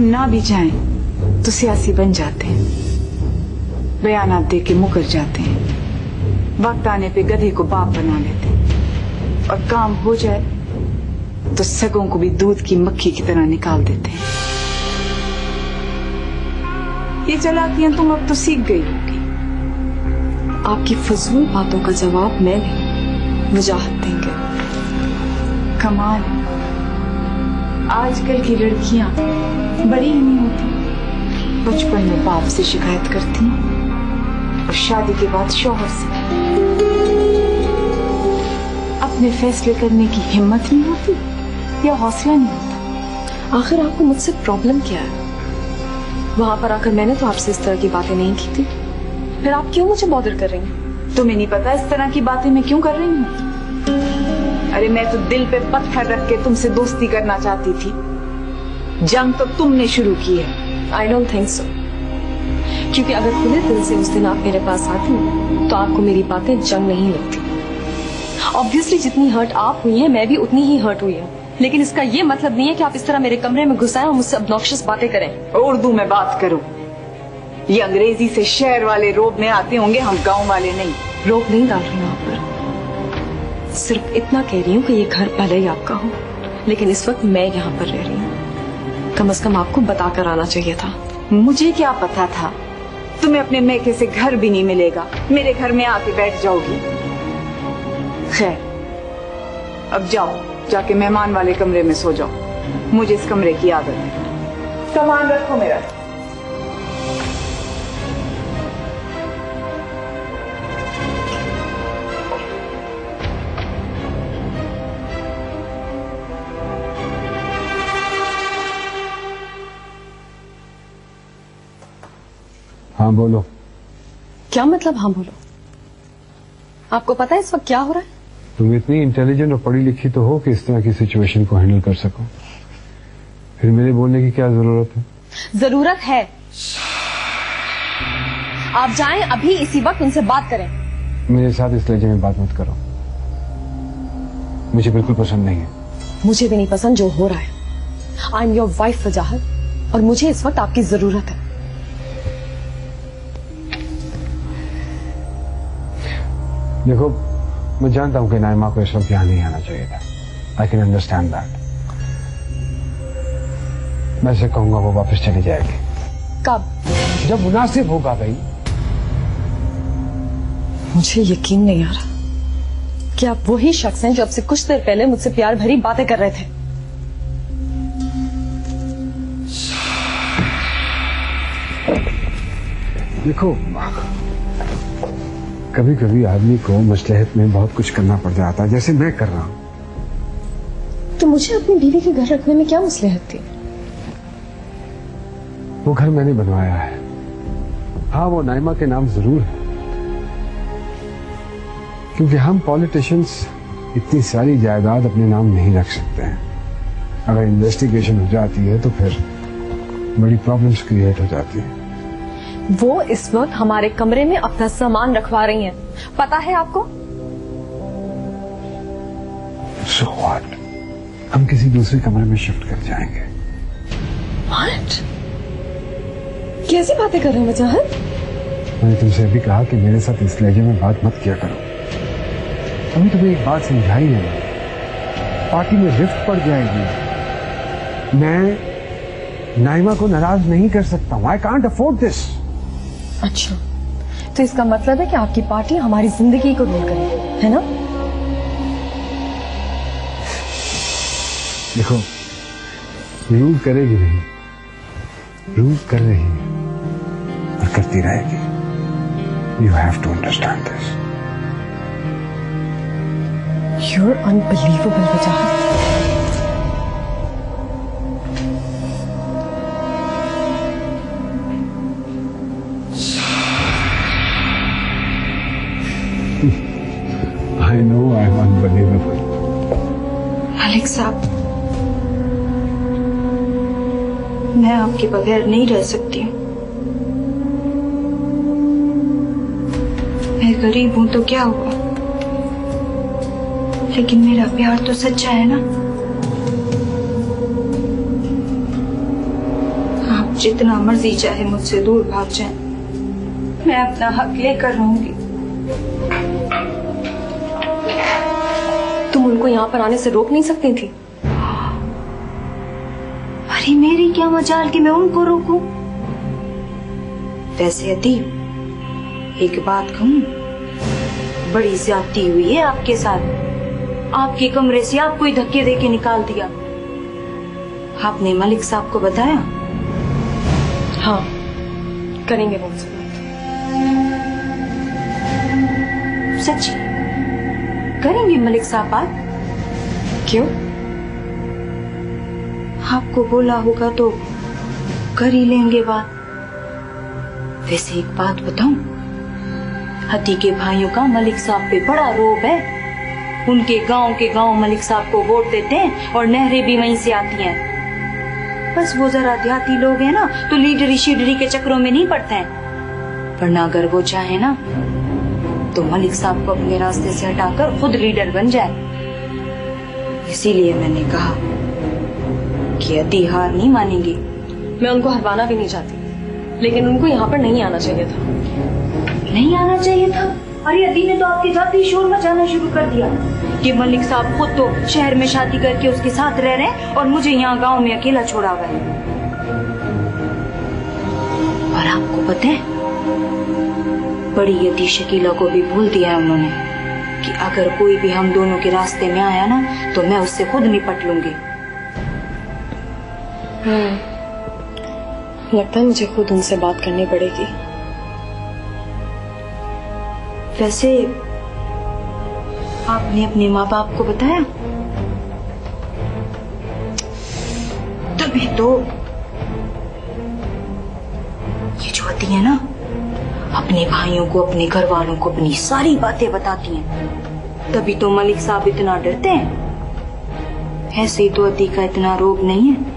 ना भी चाहें तो सियासी बन जाते हैं, बयानात दे के मुकर जाते हैं, वक्त आने पे गधे को बाप बना लेते हैं, और काम हो जाए तो सगों को भी दूध की मक्खी की तरह निकाल देते हैं। ये चालाकियां तुम अब तो सीख गई होगी। आपकी फजूल बातों का जवाब मैं नहीं, वजाहत देंगे। कमाल, आजकल की लड़कियां बड़ी ही नहीं होती, बचपन में बाप से शिकायत करती हैं और शादी के बाद शौहर से। अपने फैसले करने की हिम्मत नहीं होती या हौसला नहीं होता। आखिर आपको मुझसे प्रॉब्लम क्या है? वहां पर आकर मैंने तो आपसे इस तरह की बातें नहीं की थी, फिर आप क्यों मुझे बॉदर कर रही हैं? तुम्हें नहीं पता इस तरह की बातें मैं क्यों कर रही हूँ? अरे मैं तो दिल पे पत्थर रख के तुमसे दोस्ती करना चाहती थी। जंग तो तुमने शुरू की है। आई डोंट थिंक सो, क्योंकि अगर खुले दिल से उस दिन आप मेरे पास आती तो आपको मेरी बातें जंग नहीं लगती। ऑब्वियसली जितनी हर्ट आप हुई है मैं भी उतनी ही हर्ट हुई हूँ, लेकिन इसका ये मतलब नहीं है कि आप इस तरह मेरे कमरे में घुस आए और मुझसे ऑब्नॉक्शियस बातें करें। उर्दू में बात करो। ये अंग्रेजी से शहर वाले रोब में आते होंगे, हम गांव वाले नहीं। रोब नहीं डाल रही हूँ आप पर, सिर्फ इतना कह रही हूँ कि ये घर पहले ही आपका हो, लेकिन इस वक्त मैं यहाँ पर रह रही हूँ। कम से कम आपको बता कर आना चाहिए था। मुझे क्या पता था तुम्हें अपने मैके से घर भी नहीं मिलेगा, मेरे घर में आके बैठ जाओगी। खैर, अब जाओ, जाके मेहमान वाले कमरे में सो जाओ। मुझे इस कमरे की आदत है। सामान रखो मेरा। हाँ बोलो। क्या मतलब हाँ बोलो? आपको पता है इस वक्त क्या हो रहा है? तुम इतनी इंटेलिजेंट और पढ़ी लिखी तो हो कि इस तरह की सिचुएशन को हैंडल कर सको, फिर मेरे बोलने की क्या जरूरत है? जरूरत है। आप जाएं अभी, इसी वक्त उनसे बात करें। मेरे साथ इस लहजे में बात मत करो, मुझे बिल्कुल पसंद नहीं है। मुझे भी नहीं पसंद जो हो रहा है। आई एम योर वाइफ वजाहत, और मुझे इस वक्त आपकी जरूरत है। देखो, मैं जानता हूं कि नाइमा को इस वक्त यहाँ नहीं आना चाहिए था। I can understand that. मैं उसे कहूंगा वो वापस चली जाएगी। कब? जब मुनासिब होगा भाई। मुझे यकीन नहीं आ रहा कि आप वही शख्स हैं जो अब से कुछ देर पहले मुझसे प्यार भरी बातें कर रहे थे। देखो, कभी कभी आदमी को मसलहत में बहुत कुछ करना पड़ जाता है, जैसे मैं कर रहा हूं। तो मुझे अपनी बीवी के घर रखने में क्या मसलहत थी? वो घर मैंने बनवाया है। हाँ, वो नाइमा के नाम जरूर है, क्योंकि हम पॉलिटिशियंस इतनी सारी जायदाद अपने नाम नहीं रख सकते हैं। अगर इन्वेस्टिगेशन हो जाती है तो फिर बड़ी प्रॉब्लम्स क्रिएट हो जाती है। वो इस वक्त हमारे कमरे में अपना सामान रखवा रही हैं, पता है आपको? So what? हम किसी दूसरे कमरे में शिफ्ट कर जाएंगे। What? कैसी बातें कर रहे हैं वजाहत? मैंने तुमसे अभी कहा कि मेरे साथ इस लहजे में बात मत किया करो। अभी तुम्हें एक बात समझाई है, पार्टी में रिफ्ट पड़ जाएगी। मैं नाइमा को नाराज नहीं कर सकता हूँ। I can't afford this. अच्छा, तो इसका मतलब है कि आपकी पार्टी हमारी जिंदगी को रूल करेगी, है ना? देखो, रूल करेगी नहीं, रूल कर रही है और करती रहेगी। You have to understand this. You are unbelievable Wajahat. I know I'm unbelievable. मालिक साहब, मैं आपके बगैर नहीं रह सकती हूँ। मैं गरीब हूँ तो क्या हुआ, लेकिन मेरा प्यार तो सच्चा है ना। जितना मर्जी चाहे मुझसे दूर भाग जाए, मैं अपना हक लेकर रहूंगी। तुम उनको यहाँ पर आने से रोक नहीं सकती थी? अरे मेरी क्या मजाल कि मैं उनको रोकूं? वैसे अदीब, एक बात कहूं, बड़ी ज्यादती हुई है आपके साथ। आपके कमरे से आपको ही धक्के देके निकाल दिया। आपने मलिक साहब को बताया? हाँ, करेंगे वो उनसे बात। सच्ची करेंगे मलिक साहब बात? क्यों? आपको बोला होगा तो कर ही लेंगे बात। वैसे एक बात बताऊं, हती के भाइयों का मलिक साहब पे बड़ा रोब है। उनके गांव के गांव मलिक साहब को वोट देते हैं और नहरें भी वहीं से आती हैं। बस वो जरा देहाती लोग हैं ना, तो लीडरी शीडरी के चक्रों में नहीं पड़ते हैं। वरना अगर वो चाहे ना तो मलिक साहब को अपने रास्ते से हटाकर खुद लीडर बन जाए। इसीलिए मैंने कहा कि अति हार नहीं मानेंगी। मैं उनको हरवाना भी नहीं चाहती, लेकिन उनको यहाँ पर नहीं आना चाहिए था। नहीं आना चाहिए था? अरे अदी ने तो आपके जाते ही शोर मचाना शुरू कर दिया कि मलिक साहब खुद तो शहर में शादी करके उसके साथ रह रहे हैं और मुझे यहाँ गांव में अकेला छोड़ा हुआ है। और आपको पता है, बड़ी यति शकीला को भी भूल दिया है उन्होंने कि अगर कोई भी हम दोनों के रास्ते में आया ना तो मैं उससे खुद निपट लूंगी। लगता है मुझे खुद उनसे बात करनी पड़ेगी। वैसे आपने अपने माँ बाप को बताया? तभी तो ये जो आती है ना, अपने भाइयों को, अपने घर वालों को अपनी सारी बातें बताती हैं। तभी तो मलिक साहब इतना डरते हैं। ऐसे ही तो अती का इतना रोग नहीं है।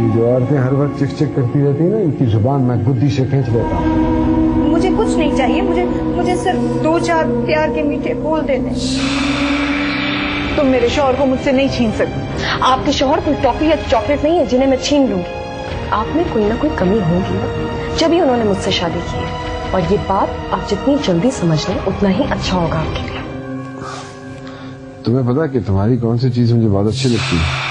जो औरतें हर वक्त चिक चिक करती रहती है ना, इनकी जुबान मैं बुद्धि से खींच लेता हूँ। मुझे कुछ नहीं चाहिए, मुझे सिर्फ 2-4 प्यार के मीठे बोल देने। तुम मेरे शौहर को मुझसे नहीं छीन सकती। आपके शौहर कोई टॉफी या चॉकलेट नहीं है जिन्हें मैं छीन लूंगी। आप में कोई ना कोई कमी होगी ना, जब ही उन्होंने मुझसे शादी की है। और ये बात आप जितनी जल्दी समझ लें उतना ही अच्छा होगा आपके लिए। तुम्हें पता कि तुम्हारी कौन सी चीज मुझे बहुत अच्छी लगती है?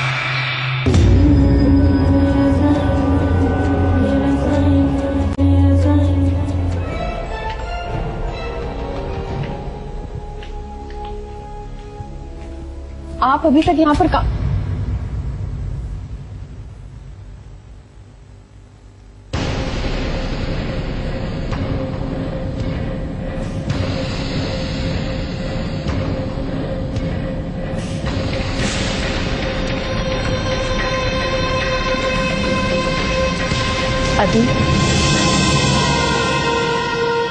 आप अभी तक यहाँ पर अदी,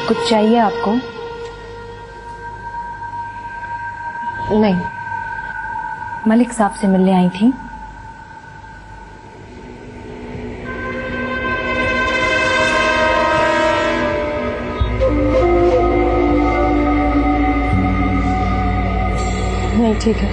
कुछ चाहिए आपको? नहीं। मलिक साहब से मिलने आई थी? नहीं, ठीक है।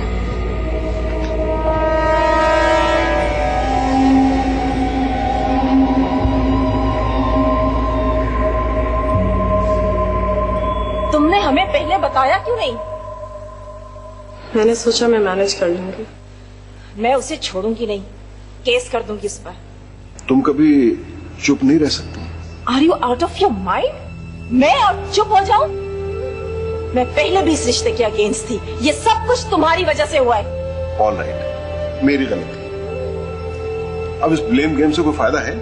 तुमने हमें पहले बताया क्यों नहीं? मैंने सोचा मैं मैनेज कर लूंगी। मैं उसे छोड़ूंगी नहीं, केस कर दूंगी उस पर। तुम कभी चुप नहीं रह सकती? Are you out of your mind? मैं अब चुप हो जाऊं? मैं पहले भी इस रिश्ते के अगेंस्ट थी। ये सब कुछ तुम्हारी वजह से हुआ है। ऑल राइट, मेरी गलती। अब इस ब्लेम गेम से कोई फायदा है?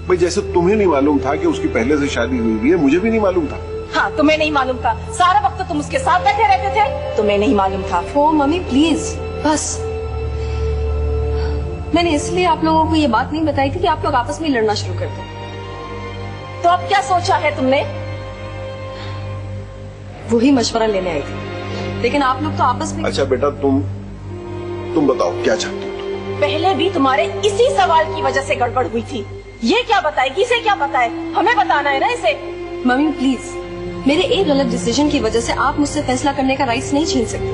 भाई जैसे तुम्हें नहीं मालूम था कि उसकी पहले से शादी हुई हुई है, मुझे भी नहीं मालूम था। हाँ, तुम्हें नहीं मालूम था। सारा वक्त तो तुम उसके साथ बैठे रहते थे, तुम्हें नहीं मालूम था। ओ मम्मी प्लीज, बस। मैंने इसलिए आप लोगों को ये बात नहीं बताई थी कि आप लोग आपस में लड़ना शुरू कर दें। तो अब क्या सोचा है तुमने? वही मशवरा लेने आई थी, लेकिन आप लोग तो आपस में। अच्छा बेटा, तुम बताओ क्या चाहती हो? पहले भी तुम्हारे इसी सवाल की वजह से गड़बड़ हुई थी। ये क्या बताएगी, इसे क्या बताए? हमें बताना है ना इसे। मम्मी प्लीज, मेरे एक गलत डिसीजन की वजह से आप मुझसे फैसला करने का राइट्स नहीं छीन सकते।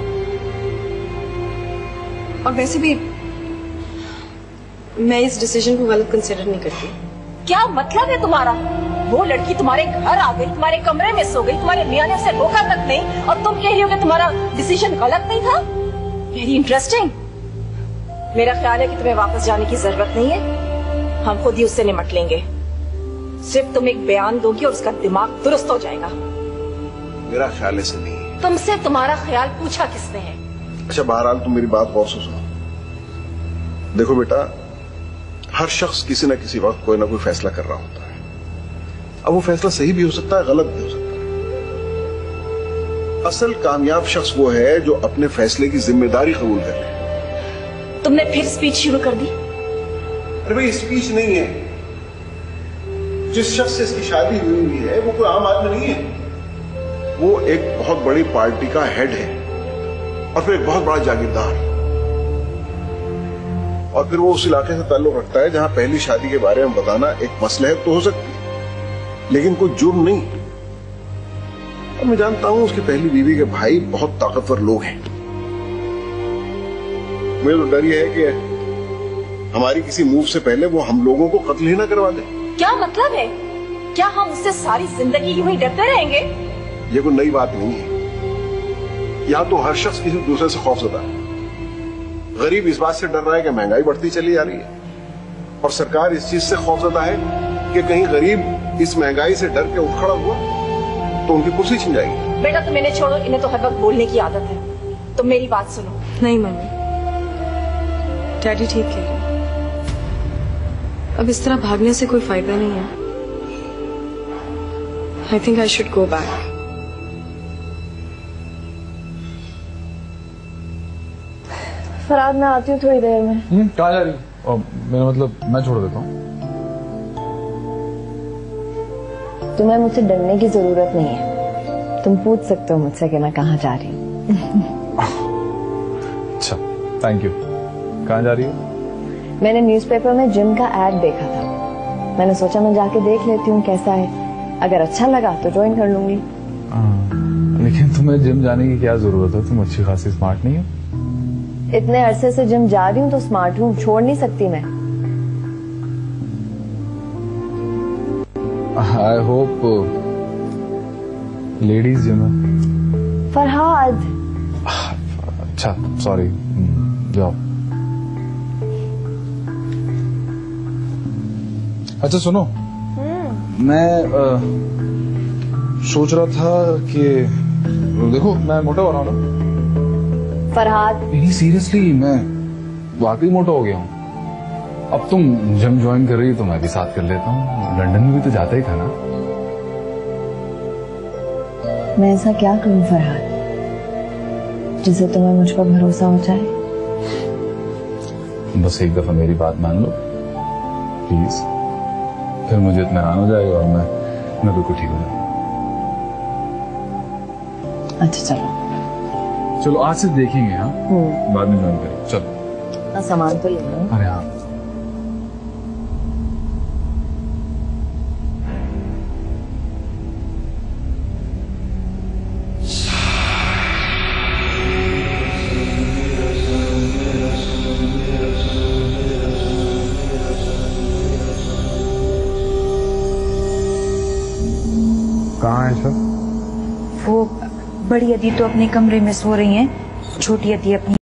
और वैसे भी मैं इस डिसीजन को गलत कंसिडर नहीं करती। क्या मतलब है तुम्हारा? वो लड़की तुम्हारे घर आ गई, तुम्हारे कमरे में सो गई, तुम्हारे मियां ने उसे रोका तक नहीं, और तुम कह रही हो कि तुम्हारा डिसीजन गलत नहीं था? Very interesting. मेरा ख्याल है कि तुम्हें वापस जाने की जरूरत नहीं है, हम खुद ही उससे निपट लेंगे। सिर्फ तुम एक बयान दोगी और उसका दिमाग दुरुस्त हो जाएगा। मेरा ख्याल ऐसे नहीं है। तुमसे तुम्हारा ख्याल पूछा किसने है? अच्छा, बहरहाल तुम मेरी बात गौर से सुनो। देखो बेटा, हर शख्स किसी न किसी वक्त कोई ना कोई फैसला कर रहा होता है। अब वो फैसला सही भी हो सकता है, गलत भी हो सकता है। असल कामयाब शख्स वो है जो अपने फैसले की जिम्मेदारी कबूल कर ले। तुमने फिर स्पीच शुरू कर दी? अरे भाई, स्पीच नहीं है। जिस शख्स से इसकी शादी हुई है वो कोई आम आदमी नहीं है। वो एक बहुत बड़ी पार्टी का हेड है और फिर एक बहुत बड़ा जागीरदार, और फिर वो उस इलाके से ताल्लुक रखता है जहां पहली शादी के बारे में बताना एक मसलहत तो हो सकती है, लेकिन कोई जुर्म नहीं। और मैं जानता हूं उसकी पहली बीवी के भाई बहुत ताकतवर लोग हैं। मुझे तो डर ये है कि हमारी किसी मूव से पहले वो हम लोगों को कत्ल ही ना करवा दे। क्या मतलब है? क्या हम उससे सारी जिंदगी यूं ही डरते रहेंगे? ये कोई नई बात नहीं है। यहां तो हर शख्स किसी दूसरे से खौफजदा है। गरीब इस बात से डर रहा है कि महंगाई बढ़ती चली जा रही है, और सरकार इस चीज से खौफजदा है कि कहीं गरीब इस महंगाई से डर के उठ खड़ा हुआ तो उनकी कुर्सी छिन जाएगी। बेटा तुम इन्हें छोड़ो, इन्हें तो हर वक्त बोलने की आदत है। तुम मेरी बात सुनो। नहीं मम्मी, डैडी ठीक कह रहे हैं। अब इस तरह भागने से कोई फायदा नहीं है। I think I should go back. Farad, मैं आती हूँ थोड़ी देर में। कहाँ जा रही हो? मेरा मतलब मैं छोड़ देता हूँ। तुम्हें मुझसे डरने की जरूरत नहीं है। तुम पूछ सकते हो मुझसे कि मैं कहाँ जा रही हूँ। अच्छा, थैंक यू। कहाँ जा रही हो? मैंने न्यूज़पेपर में जिम का एड देखा था, मैंने सोचा मैं जाके देख लेती हूँ कैसा है। अगर अच्छा लगा तो ज्वाइन कर लूंगी। लेकिन तुम्हें जिम जाने की क्या जरूरत है? तुम अच्छी खासी स्मार्ट नहीं हो। इतने अरसे से जिम जा रही हूँ तो स्मार्ट हूँ, छोड़ नहीं सकती मैं। आई होप लेडीज जिम है। फरहाद। अच्छा, सॉरी, जाओ। अच्छा सुनो, मैं सोच रहा था कि देखो मैं मोटा हो रहा हूँ ना। फरहाद, नहीं सीरियसली, मैं वाकई मोटा हो गया हूँ। अब तुम जिम ज्वाइन कर रही हो तो मैं भी साथ कर लेता हूँ। लंदन में भी तो जाता ही था ना। मैं ऐसा क्या करूँ फरहाद जिससे तुम्हें मुझ पर भरोसा हो जाए? बस एक दफा मेरी बात मान लो प्लीज, फिर मुझे इत्मीनान हो जाएगा और मैं बिल्कुल ठीक हो जाऊंगा। अच्छा चलो चलो, आज से देखेंगे। हाँ, बाद में ज्वाइन करें। चलो, सामान तो ले लो। अरे हाँ। कहाँ है सब? वो बड़ी अदी तो अपने कमरे में सो रही हैं, छोटी अदी अपनी